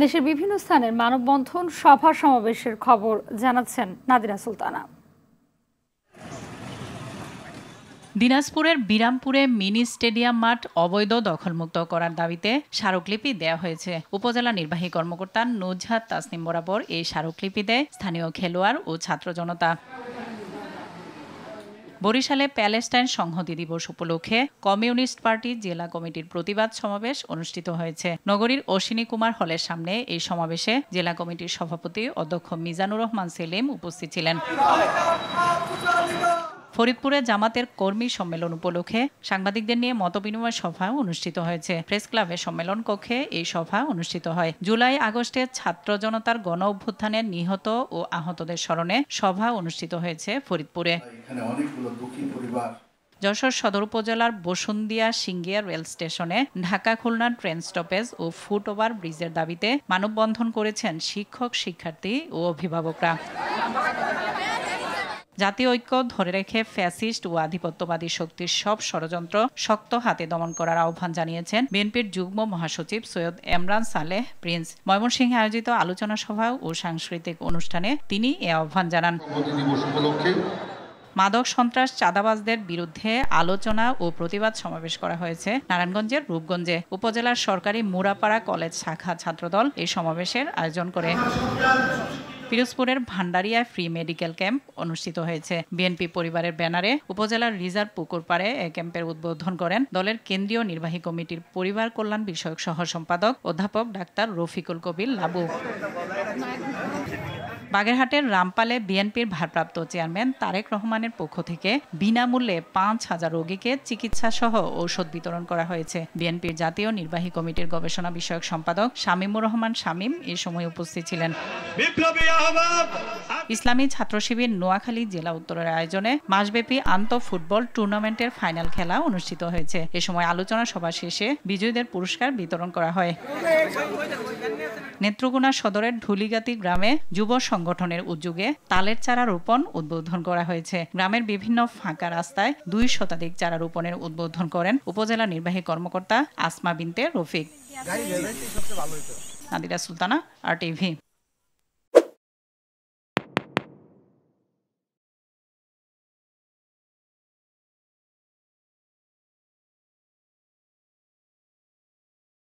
দেশের বিভিন্ন স্থানের মানববন্ধন সভা সমাবেশের খবর জানাচ্ছেন নাদিরা সুলতানা। দিনাজপুরের বিরামপুরে মিনি স্টেডিয়াম মাঠ অবৈধ দখলমুক্ত করার দাবিতে স্মারকলিপি দেওয়া হয়েছে। উপজেলা নির্বাহী কর্মকর্তা নুজহাত তাসনিম বরাবর এই স্মারকলিপি দেয় স্থানীয় খেলোয়াড় ও ছাত্র জনতা। বরিশালে প্যালেস্টাইন সংহতি দিবস উপলক্ষে কমিউনিস্ট পার্টি জেলা কমিটির প্রতিবাদ সমাবেশ অনুষ্ঠিত হয়েছে। নগরীর অশ্বিনী কুমার হলের সামনে এই সমাবেশে জেলা কমিটির সভাপতি অধ্যক্ষ মিজানুর রহমান সেলিম উপস্থিত ছিলেন। ফরিদপুরে জামাতের কর্মী সম্মেলন উপলক্ষে সাংবাদিকদের নিয়ে মতবিনিময় সভা অনুষ্ঠিত হয়েছে। প্রেস ক্লাবের সম্মেলন কক্ষে এই সভা অনুষ্ঠিত হয়। জুলাই আগস্টে ছাত্র জনতার গণ অভ্যুত্থানে নিহত ও আহতদের স্মরণে সভা অনুষ্ঠিত হয়েছে ফরিদপুরে। যশোর সদর উপজেলার বসুন্দিয়া সিঙ্গিয়া রেল স্টেশনে ঢাকা খুলনা ট্রেন স্টপেজ ও ফুট ওভার ব্রিজের দাবিতে মানববন্ধন করেছেন শিক্ষক, শিক্ষার্থী ও অভিভাবকরা। জাতীয় ঐক্য ধরে রেখে ফ্যাসিস্ট ও আধিপত্যবাদী শক্তির সব ষড়যন্ত্র শক্ত হাতে দমন করার আহ্বান জানিয়েছেন বিএনপির যুগ্ম মহাসচিব সৈয়দ এমরান সালেহ প্রিন্স। ময়মনসিংহে আয়োজিত আলোচনা সভা ও সাংস্কৃতিক অনুষ্ঠানে তিনি এ আহ্বান জানান। মাদক সন্ত্রাস, চাঁদাবাজদের বিরুদ্ধে আলোচনা ও প্রতিবাদ সমাবেশ করা হয়েছে নারায়ণগঞ্জের রূপগঞ্জে। উপজেলার সরকারি মুরাপাড়া কলেজ শাখা ছাত্রদল এই সমাবেশের আয়োজন করে। পিরোজপুরের ভান্ডারিয়ায় ফ্রি মেডিকেল ক্যাম্প অনুষ্ঠিত হয়েছে। বিএনপি পরিবারের ব্যানারে উপজেলার রিজার্ভ পুকুর পাড়ে এই ক্যাম্পের উদ্বোধন করেন দলের কেন্দ্রীয় নির্বাহী কমিটির পরিবার কল্যাণ বিষয়ক সহ সম্পাদক অধ্যাপক ডাক্তার রফিকুল কবির লাবু। বাগেরহাটের রামপালে বিএনপির ভারপ্রাপ্ত চেয়ারম্যান তারেক রহমানের পক্ষ থেকে বিনামূল্যে ৫,০০০ রোগীকে চিকিৎসা সহ ঔষধ বিতরণ করা হয়েছে। বিএনপির জাতীয় নির্বাহী কমিটির গবেষণা বিষয়ক সম্পাদক শামীমুর রহমান শামীম এ সময় উপস্থিত ছিলেন। ইসলামী ছাত্র শিবির নোয়াখালী জেলা উত্তরের আয়োজনে মাসব্যাপী আন্তঃ ফুটবল টুর্নামেন্টের ফাইনাল খেলা অনুষ্ঠিত হয়েছে। এ সময় আলোচনা সভা শেষে বিজয়ীদের পুরস্কার বিতরণ করা হয়। নেত্রকোনা সদরের ধুলিগাতি গ্রামে যুব সংগঠনের উদ্যোগে তালের চারা রোপণ উদ্বোধন করা হয়েছে। গ্রামের বিভিন্ন ফাঁকা রাস্তায় ২ শতাধিক চারা রোপণের উদ্বোধন করেন উপজেলা নির্বাহী কর্মকর্তা আসমা বিনতে রফিক। নাদিরা সুলতানা, RTV।